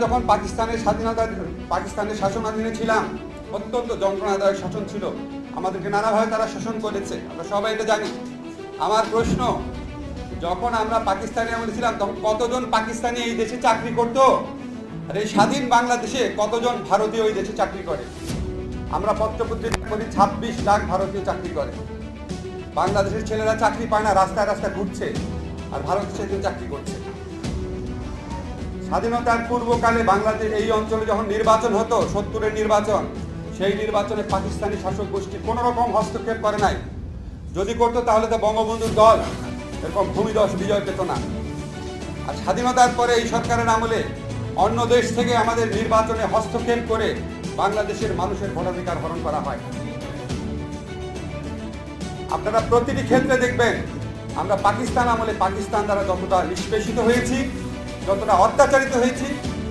যখন পাকিস্তানের শাসনাধীনে ছিলাম, অত্যন্ত যন্ত্রণাদায়ক শাসন ছিল। আমাদেরকে নানাভাবে তারা শোষণ করেছে, আমরা সবাই এটা জানি। আমার প্রশ্ন, যখন আমরা পাকিস্তানি আমলে ছিলাম তখন কতজন পাকিস্তানি এই দেশে চাকরি করত? আর এই স্বাধীন বাংলাদেশে কতজন ভারতীয় এই দেশে চাকরি করে? আমরা পত্রপত্রিকা করি 26 লাখ ভারতীয় চাকরি করে। বাংলাদেশের ছেলেরা চাকরি পায় না, রাস্তায় রাস্তায় ঘুরছে, আর ভারত সেদিন চাকরি করছে। স্বাধীনতার পূর্বকালে বাংলাদেশ এই অঞ্চলে যখন নির্বাচন হতো, 70-এর নির্বাচন, সেই নির্বাচনে পাকিস্তানি শাসক গোষ্ঠী কোনো রকম হস্তক্ষেপ করে নাই। যদি করতো তাহলে তো বঙ্গবন্ধুর দল এরকম ভূমিধস বিজয় পেত না। আর স্বাধীনতার পরে এই সরকারের আমলে অন্য দেশ থেকে আমাদের নির্বাচনে হস্তক্ষেপ করে বাংলাদেশের মানুষের ভোটাধিকার হরণ করা হয়। আপনারা প্রতিটি ক্ষেত্রে দেখবেন আমরা পাকিস্তান আমলে পাকিস্তান দ্বারা যতটা নিষ্পেষিত হয়েছি, যতটা অত্যাচারিত হয়েছি,